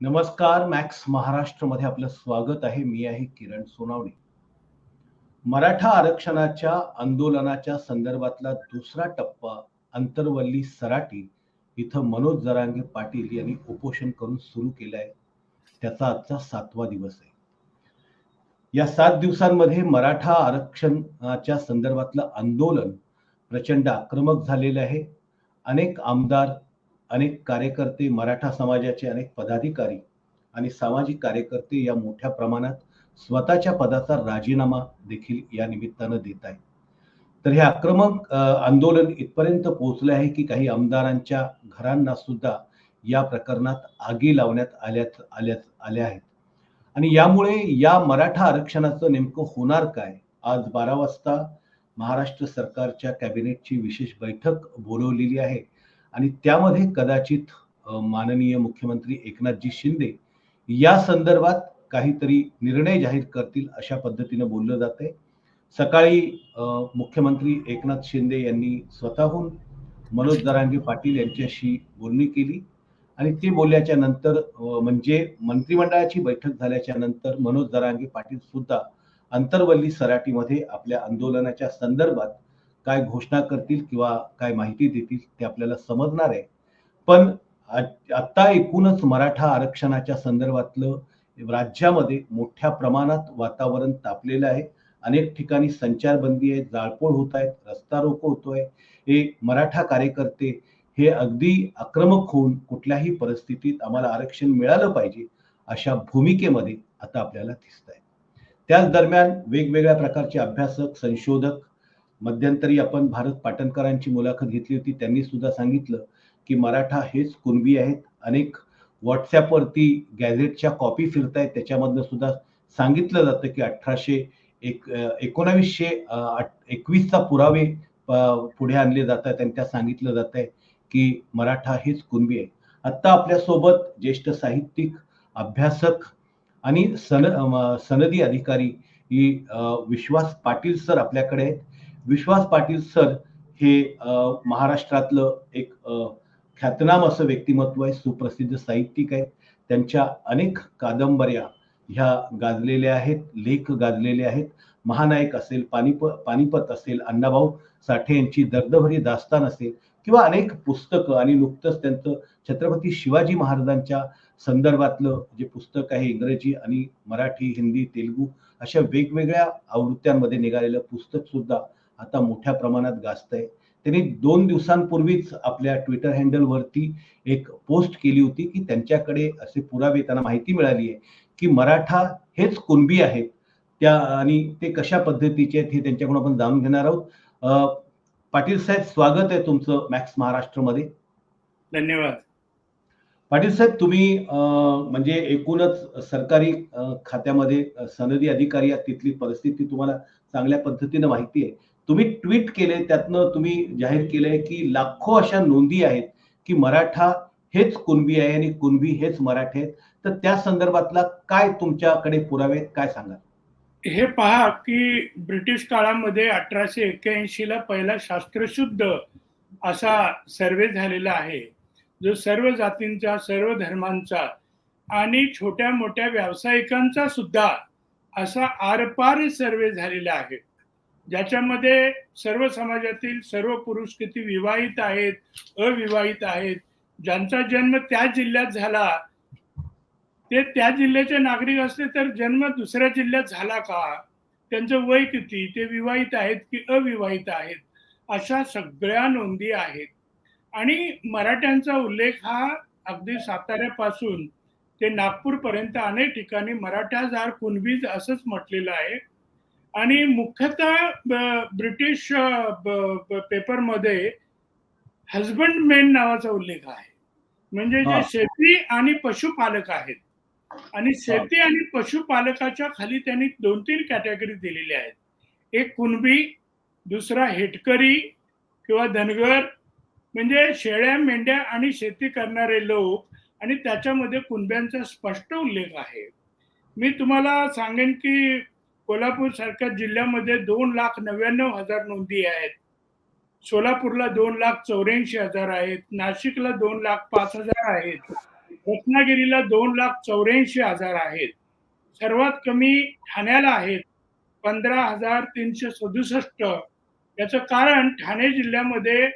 नमस्कार. मॅक्स महाराष्ट्रमध्ये आपलं स्वागत आहे. मी आहे किरण सोनावणे. मराठा आरक्षणाच्या आंदोलनाच्या संदर्भातला दुसरा टप्पा अंतरवल्ली सराटी इथं मनोज जरांगे पाटील यांनी उपोषण करून सुरू केलं आहे. त्याचा आजचा 7वा दिवस आहे. या 7 दिवसांमध्ये मराठा आरक्षणाच्या संदर्भातलं आंदोलन प्रचंड आक्रमक झालेलं आहे. अनेक आमदार, अनेक कार्यकर्ते, मराठा समाजाचे अनेक पदाधिकारी आणि सामाजिक कार्यकर्ते या मोठ्या प्रमाणात स्वतःच्या पदाचा राजीनामा देखील या निमित्तानं देत आहेत. तर हे आक्रमक आंदोलन इथपर्यंत पोहोचले आहे की काही आमदारांच्या घरांना सुद्धा या प्रकरणात आगी लावण्यात आल्या आहेत. आणि यामुळे या मराठा आरक्षणाचं नेमकं होणार काय? आज 12 वाजता महाराष्ट्र सरकारच्या कॅबिनेटची विशेष बैठक बोलवलेली आहे आणि त्यामध्ये कदाचित माननीय मुख्यमंत्री एकनाथजी शिंदे या संदर्भात काहीतरी निर्णय जाहीर करतील अशा पद्धतीने बोललं जातंय. सकाळी मुख्यमंत्री एकनाथ शिंदे यांनी स्वतःहून मनोज जरांगे पाटील यांच्याशी बोलणी केली आणि ते बोलल्याच्या नंतर म्हणजे मंत्रिमंडळाची बैठक झाल्याच्या नंतर मनोज जरांगे पाटील सुद्धा अंतरवल्ली सराटीमध्ये आपल्या आंदोलनाच्या संदर्भात काय घोषणा करतील किंवा काय माहिती देतील ते आपल्याला समजणार आहे. पण आता एकूणच मराठा आरक्षणाच्या संदर्भातलं राज्यामध्ये मोठ्या प्रमाणात वातावरण तापलेलं आहे. अनेक ठिकाणी संचारबंदी आहे, जाळपोळ होत आहेत, रस्ता रोको होतोय. हे मराठा कार्यकर्ते हे अगदी आक्रमक होऊन कुठल्याही परिस्थितीत आम्हाला आरक्षण मिळालं पाहिजे अशा भूमिकेमध्ये आता आपल्याला दिसत आहे. त्याच दरम्यान वेगवेगळ्या प्रकारचे अभ्यासक, संशोधक, मध्यंतरी आपण भारत पाटणकरांची मुलाखत घेतली होती. त्यांनी सुद्धा सांगितलं की मराठा हेच कुणबी आहेत. अनेक व्हॉट्सअपवरती गॅझेटच्या कॉपी फिरतायत, त्याच्यामधनं सुद्धा सांगितलं जातं की 1921चा पुरावे पुढे आणले जात आहेत आणि त्या सांगितलं जात आहे की मराठा हेच कुणबी आहे. आता आपल्यासोबत ज्येष्ठ साहित्यिक, अभ्यासक आणि सनदी अधिकारी विश्वास पाटील सर आपल्याकडे आहेत. विश्वास पाटील सर हे महाराष्ट्रातलं एक ख्यातनाम असं व्यक्तिमत्व आहे, सुप्रसिद्ध साहित्यिक आहेत. त्यांच्या अनेक कादंबऱ्या ह्या गाजलेल्या आहेत, लेख गाजलेले आहेत. महानायक असेल, पानिपत असेल, अण्णाभाऊ साठे यांची दर्दभरी दास्तान असेल किंवा अनेक पुस्तकं आणि नुकतंच त्यांचं छत्रपती शिवाजी महाराजांच्या संदर्भातलं जे पुस्तक आहे इंग्रजी आणि मराठी, हिंदी, तेलुगू अशा वेगवेगळ्या आवृत्त्यांमध्ये निघालेलं पुस्तक सुद्धा आता मोठ्या प्रमाणात गाजतंय. त्यांनी 2 दिवसांपूर्वीच आपल्या ट्विटर हँडलवरती एक पोस्ट केली होती की त्यांच्याकडे असे पुरावे, त्यांना माहिती मिळाली आहे की मराठा हेच कुणबी आहेत. त्या आणि ते कशा पद्धतीचे आहेत हे त्यांच्याकडून आपण जाणून घेणार आहोत. पाटील साहेब, स्वागत आहे तुमचं मॅक्स महाराष्ट्रमध्ये. धन्यवाद. पाटील साहेब, तुम्ही म्हणजे एकूणच सरकारी खात्यामध्ये सनदी अधिकारी आहात, तिथली परिस्थिती तुम्हाला चांगल्या पद्धतीने माहिती आहे. तुम्ही ट्विट केले, त्यातनं तुम्ही जाहीर केलंय की लाखो अशा नोंदी आहेत की मराठा हेच कुणबी आहे आणि कुणबी हेच मराठे आहेत. तर त्या संदर्भातला काय तुमच्याकडे पुरावे आहेत, काय सांगाल? हे पहा की ब्रिटिश काळामध्ये 1881 ला पहिला शास्त्रशुद्ध असा सर्वे झालेला आहे, जो सर्व जातींचा, सर्व धर्मांचा आणि छोट्या मोठ्या व्यावसायिकांचा सुद्धा असा आरपार सर्वे झालेला आहे, ज्याच्यामध्ये सर्व समाजातील सर्व पुरुष किती विवाहित आहेत, अविवाहित आहेत, ज्यांचा जन्म त्या जिल्ह्यात झाला ते त्या जिल्ह्याचे नागरिक असले तर जन्म दुसऱ्या जिल्ह्यात झाला का, त्यांचं वय किती, ते विवाहित आहेत की अविवाहित आहेत, अशा सगळ्या नोंदी आहेत. आणि मराठ्यांचा उल्लेख हा अगदी साताऱ्यापासून ते नागपूरपर्यंत अनेक ठिकाणी मराठा कुणबीज असंच म्हटलेलं आहे. आणि मुख्यतः ब्रिटिश पेपरमध्ये हजबंडमेन नावाचा उल्लेख आहे, म्हणजे जे शेती आणि पशुपालक आहेत. आणि शेती आणि पशुपालकाच्या खाली त्यांनी 2-3 कॅटेगरी दिलेल्या आहेत. एक कुणबी, दुसरा हेटकरी किंवा धनगर, म्हणजे शेळ्या, मेंढ्या आणि शेती करणारे लोक, आणि त्याच्यामध्ये कुणब्यांचा स्पष्ट उल्लेख आहे. मी तुम्हाला सांगेन की कोल्हापूर सारख्या जिल्ह्यामध्ये 2,99,000 नोंदी आहेत, सोलापूरला 2,84,000 आहेत, नाशिकला 2,05,000 आहेत. रत्नागिरीला 2,84,000 आहेत. सर्वात कमी ठाण्याला आहेत 15,367. याचं कारण ठाणे जिल्ह्यामध्ये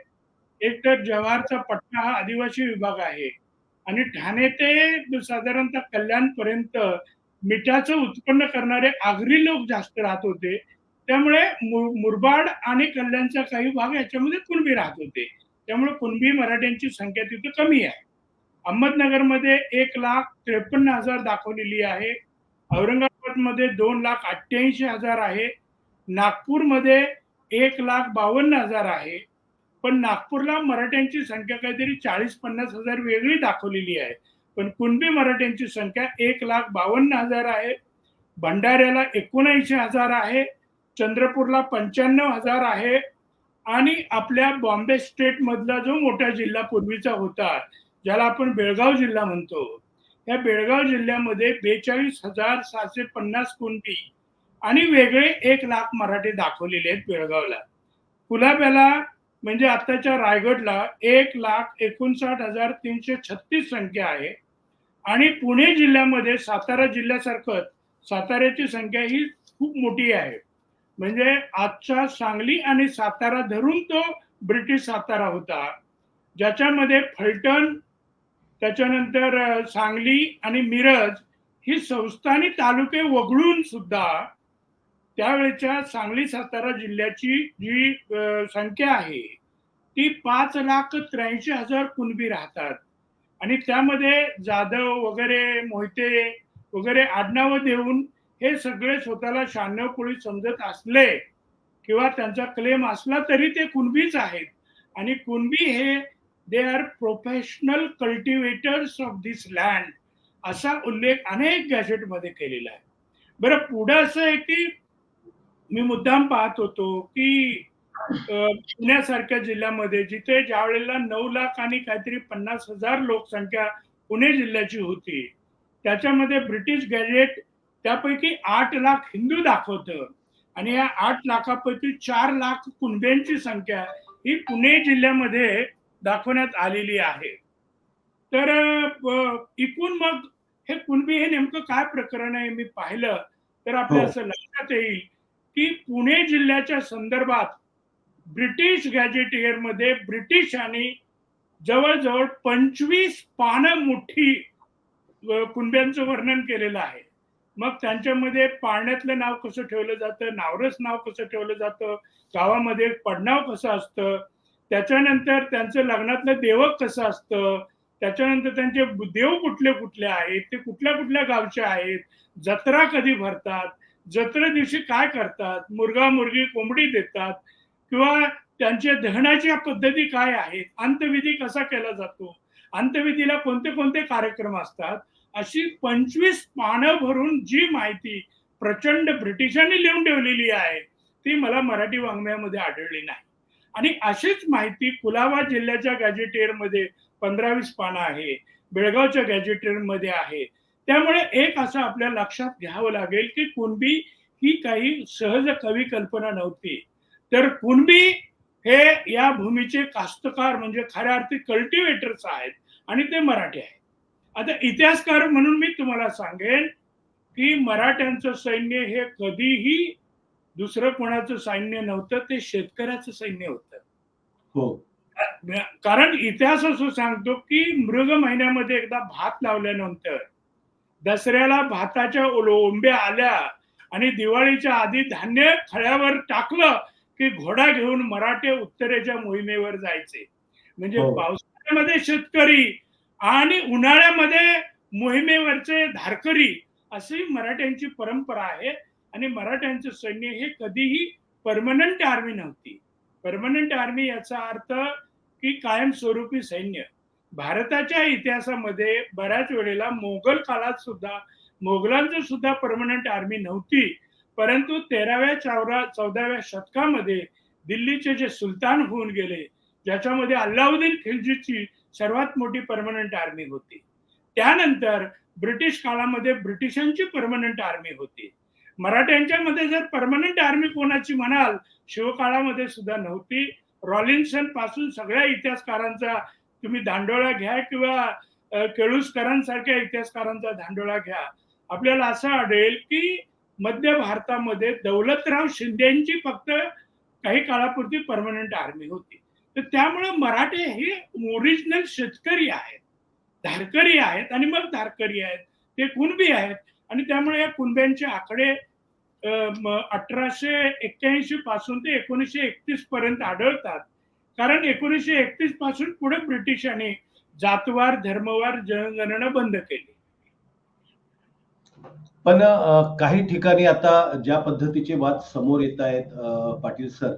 एकतर जव्हारचा पट्टा हा आदिवासी विभाग आहे आणि ठाणे ते साधारणतः कल्याणपर्यंत मिठाचं उत्पन्न करणारे आगरी लोक जास्त राहत होते. त्यामुळे मुरबाड आणि कल्याणचा काही भाग याच्यामध्ये कुणबी राहत होते. त्यामुळे कुणबी मराठ्यांची संख्या तिथे कमी आहे. अहमदनगरमध्ये 1,53,000 दाखवलेली आहे. औरंगाबादमध्ये 2,88,000 आहे. नागपूरमध्ये 1,52,000 आहे. पण नागपूरला मराठ्यांची संख्या काहीतरी 40-50,000 वेगळी दाखवलेली आहे. पण कुणबी मराठ्यांची संख्या 1,52,000 आहे. भंडाऱ्याला 79,000 आहे. चंद्रपूरला 95,000 आहे. आणि आपल्या बॉम्बे स्टेट मधला जो मोठा जिल्हा पूर्वीचा होता, ज्याला आपण बेळगाव जिल्हा म्हणतो, या बेळगाव जिल्ह्यामध्ये 42,750 कुणबी आणि वेगळे 1,00,000 मराठी दाखवलेले आहेत बेळगावला. कुलाब्याला म्हणजे आताच्या रायगडला 1,59,336 संख्या आहे. आणि पुणे जिल्ह्यामध्ये सातारा जिल्ह्यासारखं साताऱ्याची संख्या ही खूप मोठी आहे. म्हणजे आजचा सांगली आणि सातारा धरून तो ब्रिटिश सातारा होता, ज्याच्यामध्ये फलटण, त्याच्यानंतर सांगली आणि मिरज ही संस्थानी तालुके वगळून सुद्धा त्यावेळेच्या सांगली सातारा जिल्ह्याची जी संख्या आहे ती 5,83,000 कुणबी राहतात. आणि त्यामध्ये जाधव वगैरे, मोहिते वगैरे आडनावं देऊन हे सगळे स्वतःला 96 कोळी समजत असले किंवा त्यांचा क्लेम असला तरी ते कुणबीच आहेत. आणि कुणबी हे they are professional cultivators of this land असा उल्लेख अनेक गॅझेटमध्ये केलेला आहे. बरं, पुढं असं आहे की मी मुद्दाम पाहत होतो की पुण्यासारख्या जिल्ह्यामध्ये जिथे ज्या वेळेला 9 लाख आणि काहीतरी 50,000 लोकसंख्या पुणे जिल्ह्याची होती, त्याच्यामध्ये ब्रिटिश गॅजेट त्यापैकी 8 लाख हिंदू दाखवतं आणि या 8 लाखापैकी 4 लाख कुणब्यांची संख्या ही पुणे जिल्ह्यामध्ये दाखवण्यात आलेली आहे. तर एकूण मग हे कुणबी हे नेमकं काय प्रकरण आहे मी पाहिलं तर आपल्या असं लक्षात येईल की पुणे जिल्ह्याच्या संदर्भात ब्रिटिश गॅजेटियरमध्ये ब्रिटिशांनी जवळजवळ 25 पानं मोठी कुणब्यांचं वर्णन केलेलं आहे. मग त्यांच्यामध्ये पाळण्यातलं नाव कसं ठेवलं जातं, नावरस नाव कसं ठेवलं जातं, गावामध्ये पडनाव कसं असतं, त्याच्यानंतर त्यांचं लग्नातलं देवक कसं असतं, त्याच्यानंतर त्यांचे देव कुठले कुठले आहेत, ते कुठल्या कुठल्या गावचे आहेत, जत्रा कधी भरतात, जत्रे दिवशी काय करतात, मुर्गा मुर्गी कोंबडी देतात किंवा त्यांच्या दहनाच्या पद्धती काय आहेत, अंतविधी कसा केला जातो, अंतविधीला कोणते कोणते कार्यक्रम असतात, अशी 25 पानं भरून जी माहिती प्रचंड ब्रिटिशांनी लिहून ठेवलेली आहे ती मला मराठी वाङ्मयामध्ये आढळली नाही. आणि अशीच माहिती कुलाबा जिल्ह्याच्या गॅजेटियरमध्ये 15-20 पानं आहे, बेळगावच्या गॅजेटियरमध्ये आहे. त्यामुळे एक असं आपल्या लक्षात घ्यावं लागेल की कुणबी ही काही सहज कवी कल्पना नव्हती, तर कुणबी हे या भूमीचे कास्तकार म्हणजे खऱ्या अर्थी कल्टिवेटर्स आहेत आणि ते मराठी आहेत. आता इतिहासकार म्हणून मी तुम्हाला सांगेन की मराठ्यांचं सैन्य हे कधीही दुसरं कोणाचं सैन्य नव्हतं, ते शेतकऱ्याचं सैन्य होतं. हो. कारण इतिहास असं सांगतो की मृग महिन्यामध्ये एकदा भात लावल्यानंतर दसऱ्याला भाताच्या ओंब्या आल्या आणि दिवाळीच्या आधी धान्य खळ्यावर टाकलं की घोडा घेऊन मराठे उत्तरेच्या मोहिमेवर जायचे. म्हणजे पावसाळ्यामध्ये शेतकरी आणि उन्हाळ्यामध्ये मोहिमेवरचे धारकरी अशी मराठ्यांची परंपरा आहे. आणि मराठ्यांचं सैन्य हे कधीही परमनंट आर्मी नव्हती. परमनंट आर्मी याचा अर्थ की कायमस्वरूपी सैन्य. भारताच्या इतिहासामध्ये बऱ्याच वेळेला मोगल काळात सुद्धा मोगलांचं सुद्धा परमनंट आर्मी नव्हती, परंतु 13व्या-14व्या शतकामध्ये दिल्लीचे जे सुलतान होऊन गेले, ज्याच्यामध्ये अल्लाउद्दीन खिलजीची सर्वात मोठी परमनंट आर्मी होती. त्यानंतर ब्रिटिश काळामध्ये ब्रिटिशांची परमनंट आर्मी होती. मराठ्यांच्या मध्ये जर परमनंट आर्मी कोणाची म्हणाल, शिवकाळामध्ये सुद्धा नव्हती. रॉलिन्सन पासून सगळ्या इतिहासकारांचा तुम्ही दांडोळा घ्या किंवा केळुसकरांसारख्या इतिहासकारांचा धांडोळा घ्या, आपल्याला असं आढळेल की मध्य भारतामध्ये दौलतराव शिंदेची फक्त काही काळापुरती परमनंट आर्मी होती. तर त्यामुळे मराठे हे ओरिजिनल शेतकरी आहेत, धारकरी आहेत आणि मग धारकरी आहेत, ते कुणबी आहेत. आणि त्यामुळे या कुणब्यांचे आकडे 1881 पासून ते 1931 पर्यंत आढळतात. कारण 1931 पासून पुढे ब्रिटिशांनी जातवार धर्मवार जनगणना बंद केली. पण काही ठिकाणी आता ज्या पद्धतीचे वाद समोर येत आहेत पाटील सर,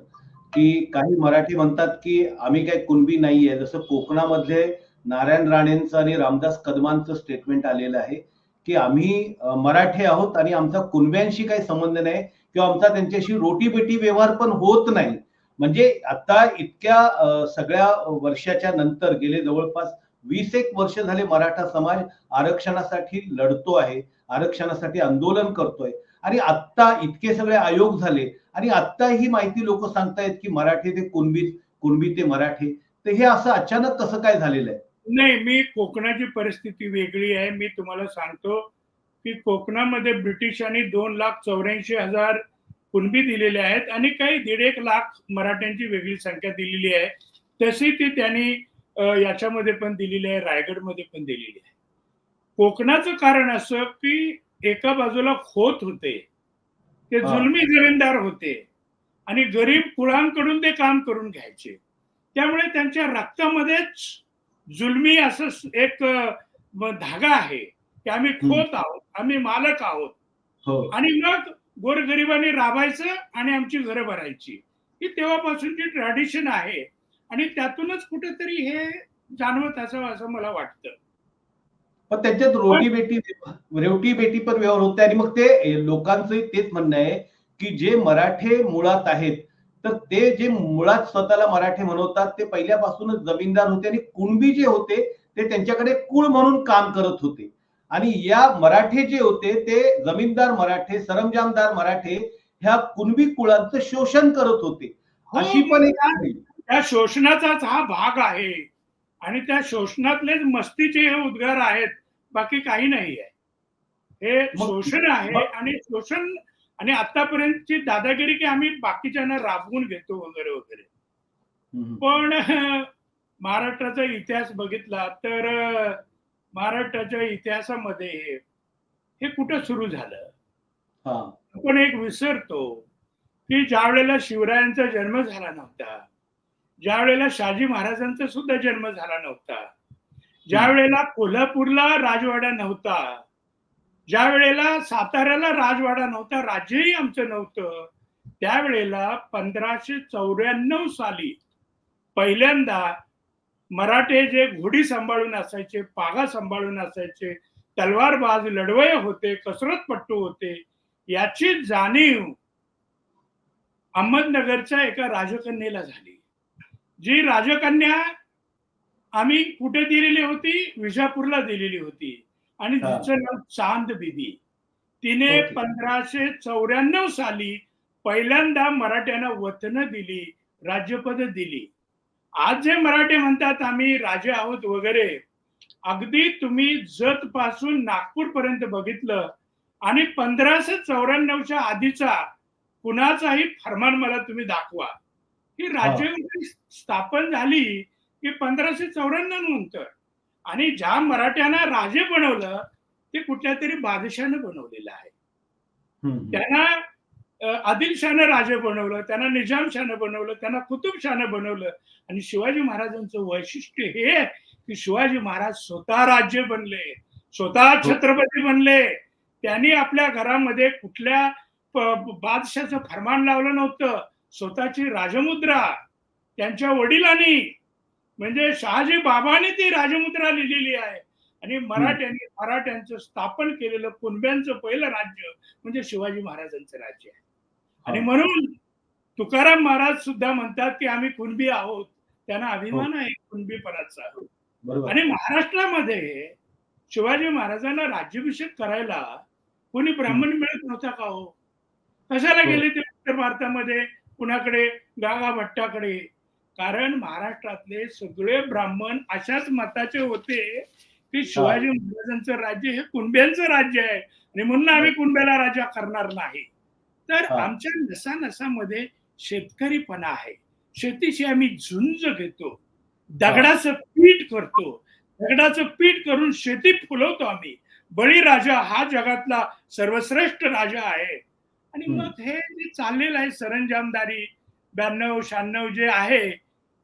की काही मराठी म्हणतात की आम्ही काही कुणबी नाहीये. जसं कोकणामध्ये नारायण राणेंचं आणि रामदास कदमांचं स्टेटमेंट आलेलं आहे की आम्ही मराठी आहोत आणि आमचा कुणब्यांशी काही संबंध नाही किंवा आमचा त्यांच्याशी रोटीबेटी व्यवहार पण होत नाही. म्हणजे आता इतक्या सगळ्या वर्षाच्या नंतर गेले जवळपास 20 वर्ष झाले मराठा समाज आरक्षणासाठी लढतो आहे, आरक्षणासाठी आंदोलन करतोय आणि आत्ता इतके सगळे आयोग झाले आणि आत्ता ही माहिती लोक सांगतायत की मराठी ते कुणबी, कुणबी ते मराठी. तर हे असं अचानक कसं काय झालेलं आहे? नाही, मी कोकणाची परिस्थिती वेगळी आहे. मी तुम्हाला सांगतो की कोकणामध्ये ब्रिटिशांनी 2,84,000 कुणबी दिलेले आहेत आणि काही 1.5 लाख मराठ्यांची वेगळी संख्या दिलेली आहे. तशी ती त्यांनी याच्यामध्ये पण दिलेली आहे, रायगडमध्ये पण दिलेली आहे. कोकणाचं कारण असं की एका बाजूला खोत होते, ते जुलमी जमीनदार होते आणि गरीब कुळांकडून ते काम करून घ्यायचे. त्यामुळे त्यांच्या रक्तामध्येच जुलमी असं एक धागा आहे की आम्ही खोत आहोत, आम्ही मालक आहोत. आणि मग गोरगरिबांनी राबायचं आणि आमची घरं भरायची. ही तेव्हापासूनची ट्रॅडिशन आहे आणि त्यातूनच कुठेतरी हे जाणवत असावं असं मला वाटतं. पण त्याच्यात रोटी बेटी पण व्यवहार होते आणि मग ते लोकांचं तेच म्हणणं आहे की जे मराठे मुळात आहेत, तर ते जे मुळात स्वतःला मराठे म्हणवतात ते पहिल्यापासूनच जमीनदार होते आणि कुणबी जे होते ते त्यांच्याकडे कुळ म्हणून काम करत होते आणि या मराठे जे होते ते जमीनदार मराठे, सरंजामदार मराठे ह्या कुणबी कुळांचं शोषण करत होते. अशी पण एक त्या शोषणाचाच हा भाग आहे आणि त्या शोषणातलेच मस्तीचे हे उद्गार आहेत, बाकी काही नाही आहे. हे शोषण आहे आणि शोषण आणि आतापर्यंतची दादागिरी की आम्ही बाकीच्यांना राबवून घेतो वगैरे वगैरे. पण महाराष्ट्राचा इतिहास बघितला तर महाराष्ट्राच्या इतिहासामध्ये हे कुठं सुरू झालं. आपण एक विसरतो की ज्या वेळेला शिवरायांचा जन्म झाला नव्हता, ज्या वेळेला शहाजी महाराजांचा सुद्धा जन्म झाला नव्हता, ज्या वेळेला कोल्हापूरला राजवाडा नव्हता, ज्या वेळेला साताऱ्याला राजवाडा नव्हता, राज्यही आमचं नव्हतं, त्यावेळेला 1594 साली पहिल्यांदा मराठे जे घोडी सांभाळून असायचे, पागा सांभाळून असायचे, तलवारबाज लढवय होते, कसरतपट्टू होते, याची जाणीव अहमदनगरच्या एका राजकन्येला झाली. जी राजकन्या आम्ही कुठे दिलेली होती? विजापूरला दिलेली होती आणि तिचं नाव चांद बीबी. तिने 1594 साली पहिल्यांदा मराठ्यांना वतन दिली, राज्यपद दिली. आज जे मराठे म्हणतात आम्ही राजे आहोत वगैरे, अगदी तुम्ही जत पासून नागपूर पर्यंत बघितलं आणि 1594च्या आधीचा कुणाचाही फरमान मला तुम्ही दाखवा. ही राज्य स्थापन झाली की 1594 नंतर. आणि ज्या मराठ्यांना राजे बनवलं ते कुठल्या तरी बादशाहनं बनवलेलं आहे. त्यांना आदिलशाहनं राजे बनवलं, त्यांना निजामशाहनं बनवलं, त्यांना कुतुबशाहनं बनवलं. आणि शिवाजी महाराजांचं वैशिष्ट्य हे की शिवाजी महाराज स्वतः राज्य बनले, स्वतः छत्रपती बनले. त्यांनी आपल्या घरामध्ये कुठल्या बादशाचं फरमान लावलं नव्हतं. स्वतःची राजमुद्रा त्यांच्या वडिलांनी म्हणजे शहाजी बाबांनी ती राजमुद्रा लिहिलेली आहे. आणि मराठ्यांचं स्थापन केलेलं कुणब्यांचं पहिलं राज्य म्हणजे शिवाजी महाराजांचं राज्य आहे. आणि म्हणून तुकाराम महाराज सुद्धा म्हणतात की आम्ही कुणबी आहोत. त्यांना अभिमान आहे कुणबीपणाचा. आणि महाराष्ट्रामध्ये शिवाजी महाराजांना राज्याभिषेक करायला कोणी ब्राह्मण मिळत नव्हता का हो? कशाला गेले ते उत्तर भारतामध्ये कुणाकडे? गागा भट्टाकडे. कारण महाराष्ट्रातले सगळे ब्राह्मण अशाच मताचे होते की हा शिवाजी महाराजांचं राज्य हे कुणब्यांचं राज्य आहे आणि म्हणून आम्ही कुणब्याला राजा करणार नाही. तर हा आमच्या नसानसामध्ये शेतकरीपणा आहे. शेतीशी आम्ही झुंज घेतो. हा दगडाचं पीठ करतो. दगडाचं पीठ करून शेती फुलवतो आम्ही. बळीराजा हा जगातला सर्वश्रेष्ठ राजा आहे. आणि हम्म, मग हे जे चाललेलं आहे सरंजामदारी 92-96 जे आहे,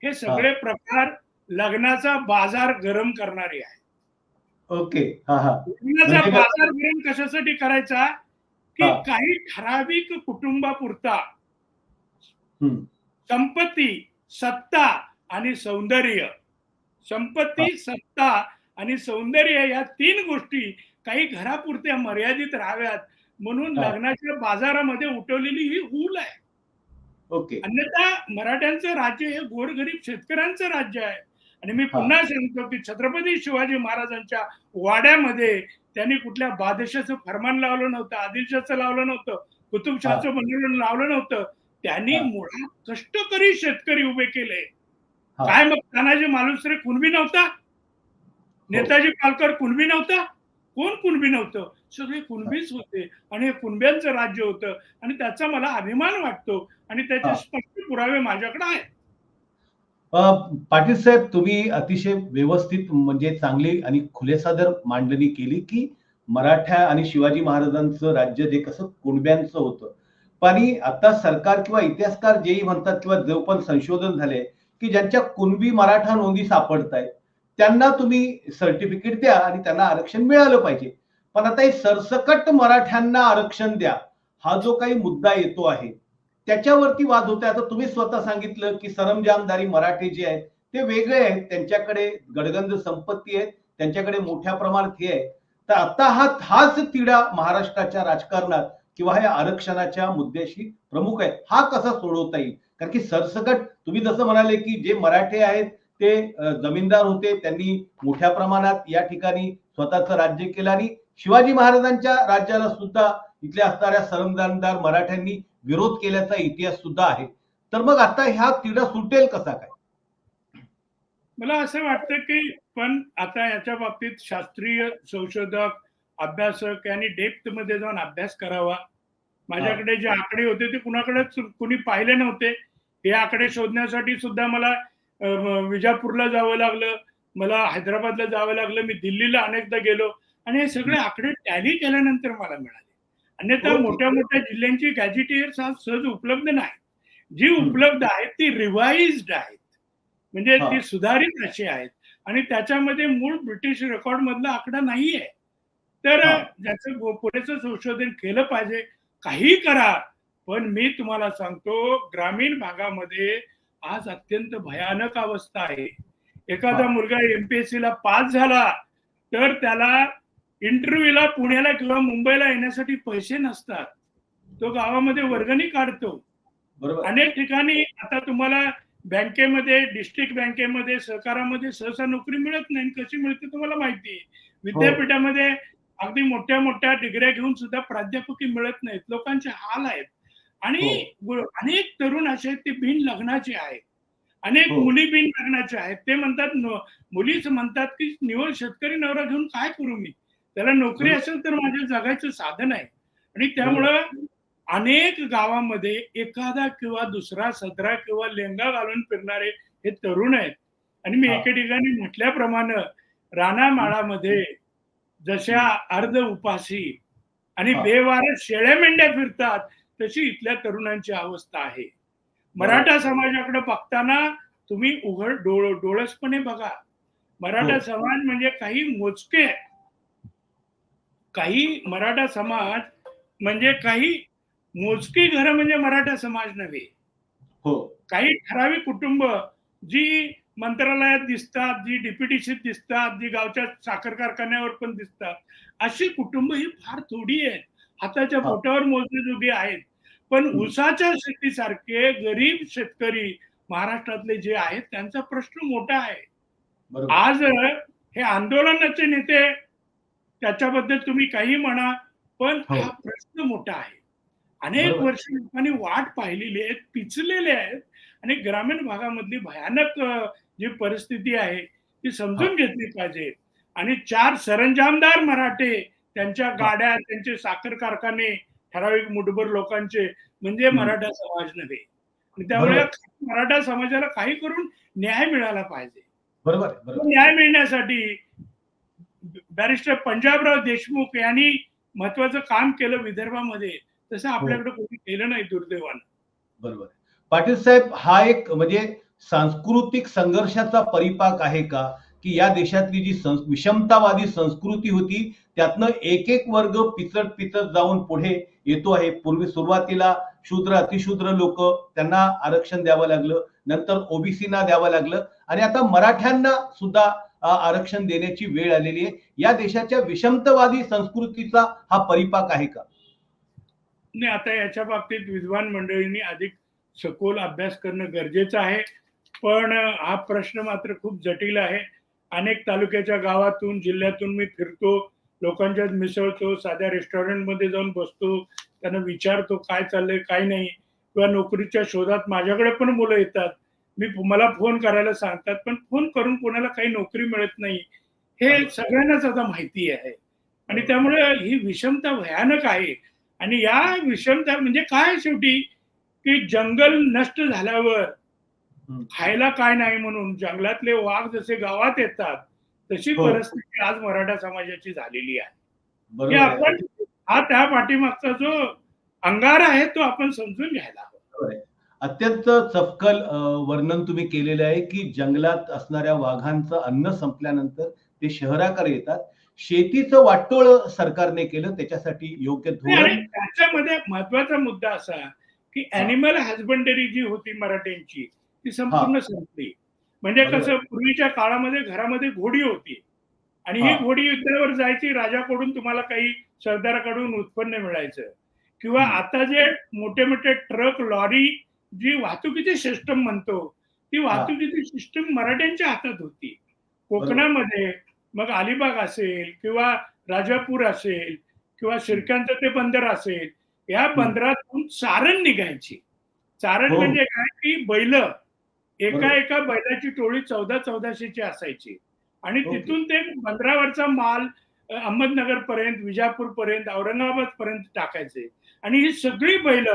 हे हा सगळे प्रकार लग्नाचा बाजार गरम करणारे आहे. ओके. हा हा लग्नाचा म्हणजे बाजार गरम कशासाठी करायचा? की हा काही ठराविक कुटुंबापुरता हम्म, संपत्ती, सत्ता आणि सौंदर्य. हा संपत्ती, सत्ता आणि सौंदर्य या 3 गोष्टी काही घरापुरत्या मर्यादित राहाव्यात म्हणून हा लग्नाच्या बाजारामध्ये उठवलेली ही हूल आहे. ओके. अन्यथा मराठ्यांचं राज्य हे गोरगरीब शेतकऱ्यांचं राज्य आहे. आणि मी हा पुन्हा सांगतो की छत्रपती शिवाजी महाराजांच्या वाड्यामध्ये त्यांनी कुठल्या बादशाचं फरमान लावलं नव्हतं, आदिलशाचं लावलं नव्हतं, हा कुतुबशहाचं बंधन लावलं नव्हतं. त्यांनी हा मुळात कष्टकरी शेतकरी उभे केले. हा काय मग तानाजी मालुसरे कुणबी नव्हता? हो नेताजी पालकर कुणबी नव्हता? कोण कुणबी नव्हतं? सगळे हा कुणबीच होते आणि हे कुणब्यांचं राज्य होतं आणि त्याचा मला अभिमान वाटतो आणि हा त्याचे स्पष्ट पुरावे माझ्याकडे आहेत. अ, पाटील साहेब, तुम्ही अतिशय व्यवस्थित म्हणजे चांगली आणि खुलेसादर मांडणी केली की मराठा आणि शिवाजी महाराजांचं राज्य जे कसं कुणब्यांचं होतं. पण आता सरकार किंवा इतिहासकार जेही म्हणतात किंवा जो पण संशोधन झाले की ज्यांच्या कुणबी मराठा नोंदी सापडत आहेत त्यांना तुम्ही सर्टिफिकेट द्या आणि त्यांना आरक्षण मिळालं पाहिजे. पण आता हे सरसकट मराठ्यांना आरक्षण द्या हा जो काही मुद्दा येतो आहे त्याच्यावरती वाद होते. आता तुम्ही स्वतः सांगितलं की सरंजामदारी मराठे जे आहेत ते वेगळे आहेत, त्यांच्याकडे गडगंज संपत्ती आहे, त्यांच्याकडे मोठ्या प्रमाणात हे आहे. तर आता हाच तिढा महाराष्ट्राच्या राजकारणात किंवा हे आरक्षणाच्या मुद्द्याशी प्रमुख आहे. हा कसा सोडवता येईल? कारण की सरसकट तुम्ही जसं म्हणाले की जे मराठे आहेत ते जमीनदार होते, त्यांनी मोठ्या प्रमाणात या ठिकाणी स्वतःचं राज्य केलं आणि शिवाजी महाराजांच्या राज्याला सुद्धा इथल्या असणाऱ्या सरंजामदार मराठ्यांनी विरोध केल्याचा इतिहास सुद्धा आहे. तर मग आता ह्या तिढा सुटेल कसा काय? मला असं वाटतं की पण आता याच्या बाबतीत शास्त्रीय संशोधक, अभ्यासक यांनी डेप्थ मध्ये जाऊन अभ्यास करावा. हा माझ्याकडे जे आकडे होते ते कुणाकडेच कुणी पाहिले नव्हते. हे आकडे शोधण्यासाठी सुद्धा मला विजापूरला जावं लागलं, मला हैदराबादला जावं लागलं, मी दिल्लीला अनेकदा गेलो आणि हे सगळे आकडे टॅली केल्यानंतर मला मिळाले. अन्यथा ओके. मोठ्या मोठ्या जिल्ह्यांची गॅझेटियर्स आज सहज उपलब्ध नाही. जी हम्म. उपलब्ध आहेत ती रिवाइज्ड आहेत. म्हणजे हा ती सुधारित अशी आहेत आणि त्याच्यामध्ये मूळ ब्रिटिश रेकॉर्ड मधला आकडा नाहीये. तर हा ज्याचं पुरेसं संशोधन केलं पाहिजे. काही करा, पण मी तुम्हाला सांगतो ग्रामीण भागामध्ये आज अत्यंत भयानक अवस्था आहे. हा एखादा मुलगा एमपीएससी ला पास झाला तर त्याला इंटरव्ह्यूला पुण्याला किंवा मुंबईला येण्यासाठी पैसे नसतात. तो गावामध्ये वर्गणी काढतो. बरोबर. अनेक ठिकाणी आता तुम्हाला बँकेमध्ये, डिस्ट्रिक्ट बँकेमध्ये, सहकारामध्ये सहसा नोकरी मिळत नाही. कशी मिळते तुम्हाला माहिती आहे. हो विद्यापीठामध्ये अगदी मोठ्या मोठ्या डिग्र्या घेऊन सुद्धा प्राध्यापकी मिळत नाहीत. लोकांचे हाल आहेत. आणि हो अनेक तरुण असे आहेत ते बिन लग्नाचे आहेत. अनेक हो मुली बिन लग्नाच्या आहेत. ते म्हणतात मुलीच म्हणतात की निव्वळ शेतकरी नवरा घेऊन काय करू मी? त्याला नोकरी बरोबर असेल तर माझ्या जगायचं साधन आहे. आणि बरोबर. त्यामुळं अनेक गावामध्ये एखादा किंवा दुसरा सदरा किंवा लेंगा घालून फिरणारे हे तरुण आहेत. आणि मी हा एके ठिकाणी म्हटल्याप्रमाणे हम्म, रानामाळामध्ये जशा हम्म, अर्ध उपाशी आणि हा बेवारस शेळ्या मेंढ्या फिरतात तशी इथल्या तरुणांची अवस्था आहे. बरोबर. मराठा समाजाकडे बघताना तुम्ही उघड डोळसपणे बघा. हो मराठा समाज म्हणजे काही मराठा समाज म्हणजे काही मोजकी घरं म्हणजे मराठा समाज नव्हे. हो काही ठराविक कुटुंब जी मंत्रालयात दिसतात, जी डीपीटीसीत दिसतात, जी गावच्या साखर कारखान्यावर पण दिसतात, अशी कुटुंब ही फार थोडी आहेत. हाताच्या हा बोटावर मोजण्याजोगी आहेत. पण हम्म, ऊसाच्या शेतीसारखे गरीब शेतकरी महाराष्ट्रातले जे आहेत त्यांचा प्रश्न मोठा आहे. बरोबर. आज हे आंदोलनाचे नेते त्याच्याबद्दल तुम्ही काही म्हणा, पण हो हा प्रश्न मोठा आहे. अनेक बरोबर. वर्ष लोकांनी वाट पाहिलेली आहे, पिचलेले आहेत आणि ग्रामीण भागामधली भयानक जी परिस्थिती आहे ती हा समजून घेतली पाहिजे. आणि 4 सरंजामदार मराठे, त्यांच्या गाड्या, त्यांचे साखर कारखाने, ठराविक मुठभर लोकांचे, म्हणजे मराठा समाज नव्हे. आणि त्यामुळे बरोबर मराठा समाजाला काही करून न्याय मिळाला पाहिजे. बरोबर आहे, तो बरोबर. न्याय मिळण्यासाठी बॅरिस्टर पंजाबराव देशमुख यांनी महत्वाचं काम केलं विदर्भामध्ये, तसं हो आपल्याकडे कोणी केलं नाही दुर्दैवानं. बरोबर आहे. पाटील साहेब, हा एक म्हणजे सांस्कृतिक संघर्षाचा परिपाक आहे का, की या देशातली जी विषमतावादी संस्कृती होती त्यातनं एक एक वर्ग पिचट पिचट जाऊन पुढे येतो आहे. पूर्वी सुरुवातीला शूद्र अतिशूद्र लोक, त्यांना आरक्षण द्यावं लागलं, नंतर ओबीसीना द्यावं लागलं आणि आता मराठ्यांना सुद्धा आरक्षण देण्याची वेळ आलेली आहे. या देशाच्या विषमतावादी संस्कृतीचा हा परिपाक आहे का? नाही, आता याच्या बाबतीत विद्वान मंडळींनी अधिक सखोल अभ्यास करणं गरजेचं आहे. पण हा प्रश्न मात्र खूप जटिल आहे. अनेक तालुक्याच्या गावातून, जिल्ह्यातून मी फिरतो, लोकांच्यात मिसळतो, साध्या रेस्टॉरंटमध्ये जाऊन बसतो, त्यांना विचारतो काय चाललंय, काय नाही, किंवा नोकरीच्या शोधात माझ्याकडे पण मुलं येतात. मला फोन करायला सांगतात, पण फोन करून कोणाला काही नोकरी मिळत नाही, हे सगळ्यांनाच आता माहिती आहे. आणि त्यामुळे ही विषमता भयानक आहे. आणि या विषमता म्हणजे काय शेवटी, की जंगल नष्ट झाल्यावर खायला काय नाही म्हणून जंगलातले वाघ जसे गावात येतात, तशी हो परिस्थिती आज मराठा समाजाची झालेली आहे. की बरोबर आपण आहे. हा त्या पाठीमागचा जो अंगार आहे तो आपण समजून घ्यायला हवा. बरोबर आहे. अत्यंत चपखल वर्णन तुम्ही केलेलं आहे, की जंगलात असणाऱ्या वाघांचं अन्न संपल्यानंतर ते शहराकडे येतात. शेतीचं वाटोळ सरकारने केलं, त्याच्यासाठी योग्य नाही, आणि धोरण. त्याच्यामध्ये महत्वाचा मुद्दा असा, की हा ॲनिमल हजबंडरी जी होती मराठ्यांची, ती हा संपूर्ण संपली. म्हणजे बरोबर कसं, पूर्वीच्या काळामध्ये घरामध्ये घोडी होती आणि हा ही घोडी युद्धावर जायची, राजाकडून तुम्हाला काही सरदाराकडून उत्पन्न मिळायचं. किंवा हम्म, आता जे मोठे मोठे ट्रक, लॉरी, जी वाहतुकीची सिस्टम म्हणतो, ती हा वाहतुकीची सिस्टम मराठ्यांच्या हातात होती. बरोबर कोकणामध्ये मग अलिबाग असेल किंवा राजापूर असेल किंवा हम्म, शिरक्यांचं ते बंदर असेल, या हम्म, बंदरातून चारण निघायची. चारण हो हो म्हणजे काय, की बैल, एका बरोबर एका बैलाची टोळी 1400-1400ची असायची. आणि ओके तिथून ते बंदरावरचा माल अहमदनगर पर्यंत, विजापूर पर्यंत, औरंगाबाद पर्यंत टाकायचे. आणि ही सगळी बैल,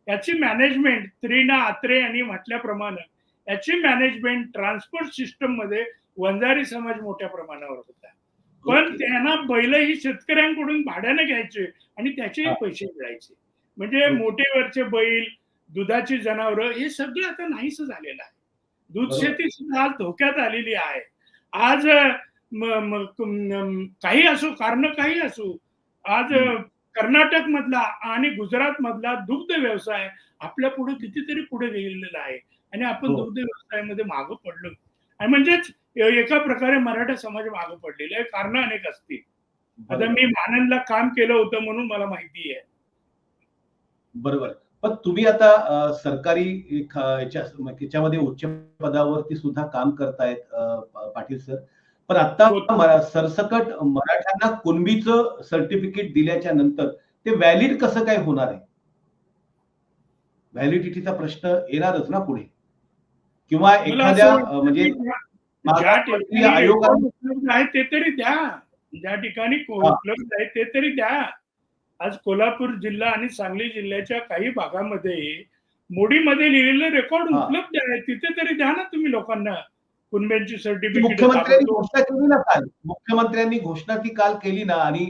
याची मॅनेजमेंत त्रिना आत्रे यांनी म्हटल्याप्रमाणे, याची मॅनेजमेंट ट्रान्सपोर्ट सिस्टम मध्ये वंजारी समाज मोठ्या प्रमाणावर होता. पण ओके त्यांना बैल ही शेतकऱ्यांकडून भाड्याने घ्यायचे आणि त्याचेही हा पैसे मिळायचे. म्हणजे ओके मोठेवरचे बैल, दुधाची जनावरं, हे सगळं आता नाहीसं झालेलं आहे. दूध बरोबर शेती सुद्धा आज धोक्यात आलेली आहे. आज काही असो, कारण काही असो, आज हम्म, कर्नाटक मधला आणि गुजरात मधला दुग्ध व्यवसाय आपल्या पुढे कितीतरी पुढे गेलेला आहे. आणि आपण हो दुग्ध व्यवसायामध्ये मागं पडलो. आणि म्हणजेच एका प्रकारे मराठा समाज मागं पडलेला आहे. कारण अनेक असतील. आता बरोबर मी माननला काम केलं होतं म्हणून मला माहिती आहे. बरोबर. पण तुम्ही आता सरकारी याच्यामध्ये उच्च पदावरती सुद्धा काम करतायत पाटील सर. पण आता होत सरसकट मराठ्यांना कुणबीचं सर्टिफिकेट दिल्याच्या नंतर ते व्हॅलिड कसं काय होणार आहे? व्हॅलिडिटीचा प्रश्न येणारच ना पुढे. किंवा मला असं एखाद्या वाटतं, म्हणजे की ज्या मागासवर्गीय ठिकाणी रेकॉर्ड आयोगाने उपलब्ध आहे ते तरी द्या. ज्या ठिकाणी हा उपलब्ध आहे ते तरी द्या. आज कोल्हापूर जिल्हा आणि सांगली जिल्ह्याच्या काही भागामध्ये मोडीमध्ये लिहिलेलं रेकॉर्ड हा उपलब्ध आहे. तिथे तरी द्या ना तुम्ही लोकांना कुणब्यांची ती सर्टिफिकेट मुख्यमंत्र्यांनी ताबडतोब. घोषणा केली ना काल. मुख्यमंत्र्यांनी घोषणा ती काल केली ना आणि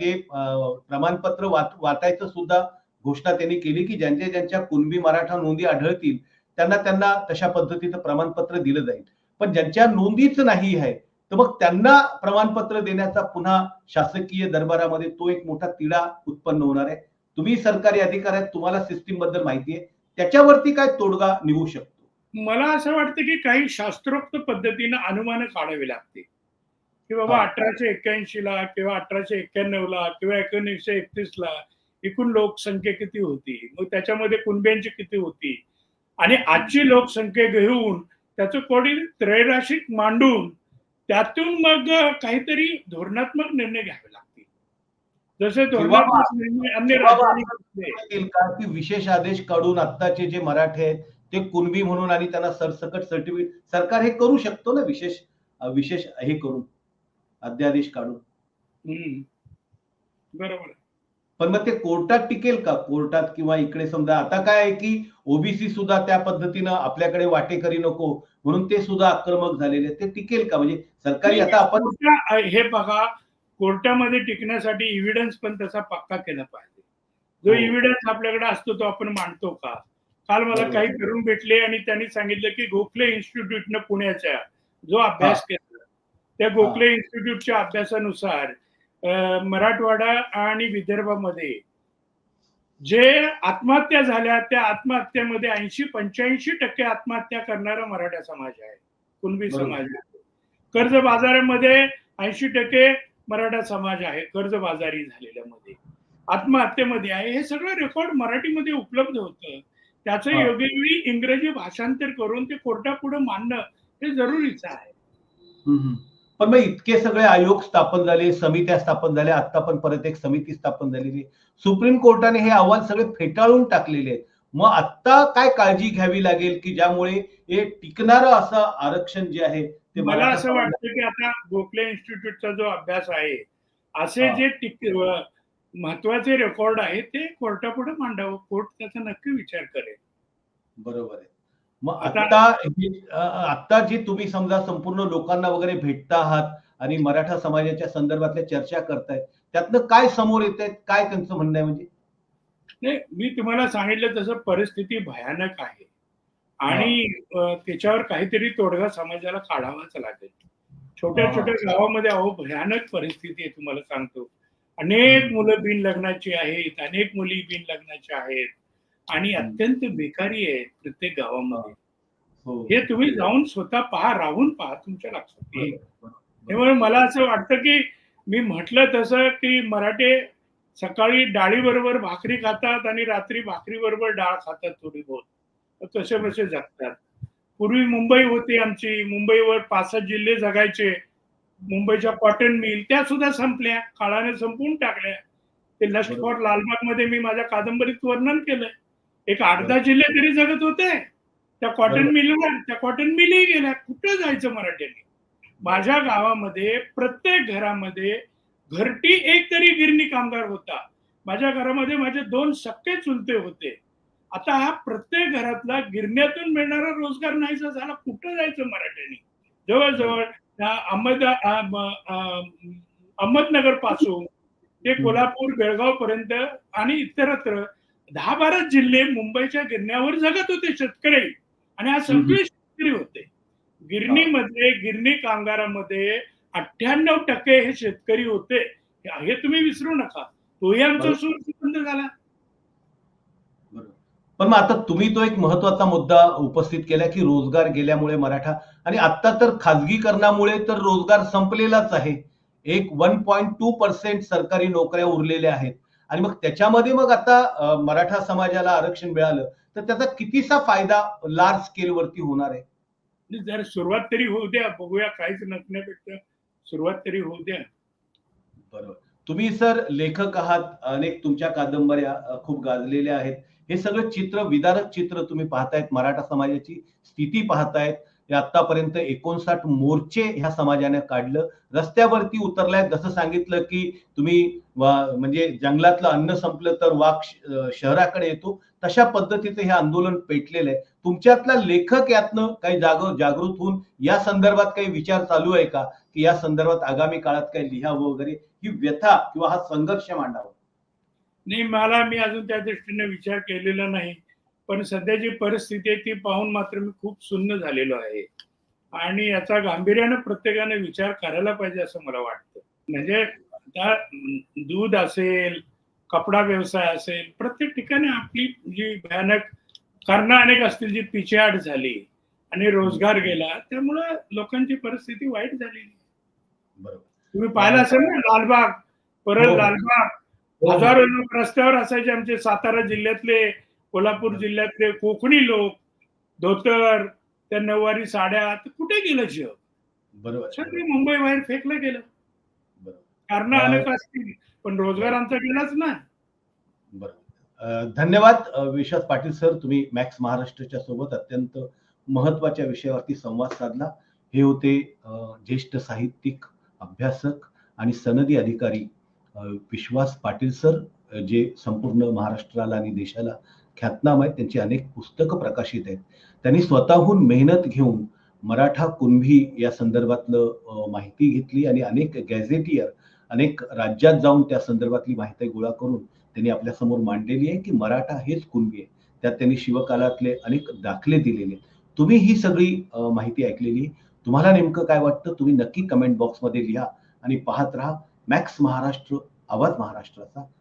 ते प्रमाणपत्र वाटायचं सुद्धा घोषणा त्यांनी केली, की ज्यांच्या ज्यांच्या कुणबी मराठा नोंदी आढळतील त्यांना त्यांना तशा पद्धतीचं प्रमाणपत्र दिलं जाईल. पण ज्यांच्या नोंदीच नाही आहे, तर मग त्यांना प्रमाणपत्र देण्याचा पुन्हा शासकीय दरबारामध्ये तो एक मोठा तिढा उत्पन्न होणार आहे. तुम्ही सरकारी अधिकारी आहेत, तुम्हाला सिस्टीम बद्दल माहिती आहे. त्याच्यावरती काय तोडगा निघू शकतो? मला असं वाटतं, की काही शास्त्रोक्त पद्धतीनं अनुमानं काढावी लागतील. की हा बाबा 1881 ला किंवा 1891 ला किंवा 1931 ला एकूण लोकसंख्या किती होती, मग त्याच्यामध्ये कुणब्यांची किती होती, आणि आजची लोकसंख्या घेऊन त्याचं कोणी त्रैराशिक मांडून त्यातून मग काहीतरी धोरणात्मक निर्णय घ्यावे लागतील. जसे किंवा धोरणात्मक निर्णय अन्य किंवा मग राज्यांनी असं घेतले. करता येईल का, की विशेष आदेश काढून आत्ताचे जे मराठे आहेत ते कुणबी म्हणून आणि त्यांना सरसकट सर्टिफिकेट सरकार हे करू शकतो ना, विशेष विशेष हे करून. अध्यादेश काढून. बरोबर. पण मग ते कोर्टात टिकेल का? कोर्टात किंवा इकडे समजा आता काय आहे की ओबीसी सुद्धा त्या पद्धतीनं आपल्याकडे वाटेकरी नको म्हणून ते सुद्धा आक्रमक झालेले आहेत. ते टिकेल का? म्हणजे सरकारी आता आपण हे बघा, कोर्टामध्ये टिकण्यासाठी एव्हिडन्स पण तसा पक्का केला पाहिजे. जो एव्हिडन्स आपल्याकडे असतो तो आपण मांडतो का? काल मला काही तरुण भेटले आणि त्यांनी सांगितलं की गोखले इन्स्टिट्यूटनं पुण्याच्या जो अभ्यास केला त्या गोखले इन्स्टिट्यूटच्या अभ्यासानुसार मराठवाडा आणि विदर्भामध्ये जे आत्महत्या झाल्या त्या आत्महत्येमध्ये 80-85% आत्महत्या करणारा मराठा समाज आहे, कुणबी समाज आहे. कर्ज बाजारामध्ये 80% मराठा समाज आहे, कर्जबाजारी झालेल्या मध्ये आत्महत्येमध्ये आहे. हे सगळं रेकॉर्ड मराठीमध्ये उपलब्ध होतं. त्याचं योग्य वेळी इंग्रजी भाषांतर करून ते कोर्टापुढे मांडणं हे जरुरीचं आहे. पण मग इतके सगळे आयोग स्थापन झाले, समित्या स्थापन झाल्या, आता पण परत एक समिती स्थापन झालेली. सुप्रीम कोर्टाने हे अहवाल सगळे फेटाळून टाकलेले आहेत. मग आता काय काळजी घ्यावी लागेल की ज्यामुळे हे टिकणारं असं आरक्षण जे आहे ते मला असं वाटतं की आता गोखले इन्स्टिट्यूटचा जो अभ्यास आहे असे जे महत्वाचे रेकॉर्ड आहेत ते कोर्टापुढे मांडावं. कोर्ट त्याचा नक्की विचार करेल. बरोबर आहे. मग आता जे तुम्ही समजा संपूर्ण लोकांना वगैरे भेटता आहात आणि मराठा समाजाच्या संदर्भातल्या चर्चा करतायत त्यातनं काय समोर येत आहेत? काय त्यांचं म्हणणं आहे? म्हणजे मी तुम्हाला सांगितलं तसं परिस्थिती भयानक आहे आणि त्याच्यावर काहीतरी तोडगा समाजाला काढावाच लागेल. छोट्या छोट्या गावामध्ये भयानक परिस्थिती आहे. तुम्हाला सांगतो, अनेक मुलं बिन लग्नाची आहेत, अनेक मुली बिन लग्नाच्या आहेत आणि अत्यंत बेकारी आहे प्रत्येक गावामध्ये. हे तुम्ही जाऊन स्वतः पहा, राहून पहा, तुमच्या लक्षात येईल. त्यामुळे मला असं वाटतं की मी म्हटलं तसं की मराठे सकाळी डाळी बरोबर भाकरी खातात आणि रात्री भाकरी बरोबर डाळ खातात थोडी बहुत, कसे बसे जगतात. पूर्वी मुंबई होती आमची, मुंबईवर 5-6 जिल्हे जगायचे. मुंबईच्या कॉटन मिल त्या सुद्धा संपल्या, काळाने संपवून टाकल्या. ते लस्ट फॉर लालबाग मध्ये मी माझ्या कादंबरीत वर्णन केलंय. एक 8-10 जिल्हे तरी जगत होते त्या कॉटन मिलवर. त्या कॉटन मिलही गेल्या. कुठं जायचं मराठ्यांनी? माझ्या गावामध्ये प्रत्येक घरामध्ये घरटी एक तरी गिरणी कामगार होता. माझ्या घरामध्ये माझे 2 सख्खे चुलते होते. आता हा प्रत्येक घरातला गिरण्यातून मिळणारा रोजगार नाहीसा झाला. कुठं जायचं मराठ्यांनी? जवळजवळ अहमदनगर पासून ते कोल्हापूर, बेळगाव पर्यंत आणि इतरत्र 10-12 जिल्हे मुंबईच्या गिरण्यावर जगत होते शेतकरी. आणि हा सगळे शेतकरी होते. गिरणीमध्ये, गिरणी कामगारामध्ये 98% हे शेतकरी होते. हे तुम्ही विसरू नका. तोही आमचा सोर्स बंद झाला. पण मग आता तुम्ही तो एक महत्वाचा मुद्दा उपस्थित केला की रोजगार गेल्यामुळे मराठा आणि आता तर खाजगीकरणामुळे तर रोजगार संपलेलाच आहे. एक 1.2% सरकारी नोकऱ्या उरलेल्या आहेत आणि मग त्याच्यामध्ये मग आता मराठा समाजाला आरक्षण मिळालं तर त्याचा कितीसा फायदा लार्ज स्केल वरती होणार आहे? जर सुरुवात तरी होऊ द्या, बघूया. काहीच नसण्यापेक्षा सुरुवात तरी होऊ द्या. बरोबर. तुम्ही सर लेखक आहात, अनेक तुमच्या कादंबऱ्या खूप गाजलेल्या आहेत. हे सगळं चित्र, विदारक चित्र तुम्ही पाहतायत, मराठा समाजाची स्थिती पाहतायत. आतापर्यंत 59 मोर्चे ह्या समाजाने काढलं, रस्त्यावरती उतरलाय. जसं सांगितलं की तुम्ही म्हणजे जंगलातलं अन्न संपलं तर वाघ शहराकडे येतो, तशा पद्धतीचं हे आंदोलन पेटलेलं आहे. तुमच्यातला लेखक यातनं काही जागृत होऊन या संदर्भात काही विचार चालू आहे का की या संदर्भात आगामी काळात काही लिहावं वगैरे, ही व्यथा किंवा हा संघर्ष मांडावा? नाही, मी अजून त्या दृष्टीने विचार केलेला नाही. पण सध्याची परिस्थिती आहे ती पाहून मात्र मी खूप सुन्न झालेलो आहे आणि याचा गांभीर्याने प्रत्येकाने विचार करायला पाहिजे असं मला वाटतं. म्हणजे आता दूध असेल, कपडा व्यवसाय असेल, प्रत्येक ठिकाणी आपली जी भयानक कारणं अनेक असतील जी पिछेहाट झाली आणि रोजगार गेला, त्यामुळे लोकांची परिस्थिती वाईट झालेली. तुम्ही पाहिलं असेल ना लालबाग, परत लालबाग, हजारो लोक रस्त्यावर असायचे. आमचे सातारा जिल्ह्यातले, कोल्हापूर जिल्ह्यातले कोकणी लोक, धोतर, त्या नऊवारी साड्या, कुठे गेलं जग? बरोबर. सगळी मुंबई बाहेर फेकलं गेलं. कारण अनेक असतील पण रोजगार आमचा गेलाच ना. बरोबर. धन्यवाद विश्वास पाटील सर, तुम्ही मॅक्स महाराष्ट्राच्या सोबत अत्यंत महत्वाच्या विषयावरती संवाद साधला. हे होते ज्येष्ठ साहित्यिक अभ्यासक आणि सनदी अधिकारी विश्वास पाटील सर, जे संपूर्ण महाराष्ट्राला आणि देशाला ख्यातनाम आहेत. त्यांची अनेक पुस्तकं प्रकाशित आहेत. त्यांनी स्वतःहून मेहनत घेऊन मराठा कुणबी या संदर्भातलं माहिती घेतली आणि अनेक गॅझेटियर, अनेक राज्यात जाऊन त्या संदर्भातली माहिती गोळा करून त्यांनी आपल्या समोर मांडलेली आहे की मराठा हेच कुणबी आहे. त्यात त्यांनी शिवकालातले अनेक दाखले दिलेले. तुम्ही ही सगळी माहिती ऐकलेली आहे. तुम्हाला नेमकं काय वाटतं तुम्ही नक्की कमेंट बॉक्समध्ये लिहा आणि पाहत राहा मॅक्स महाराष्ट्र, आवाज महाराष्ट्राचा.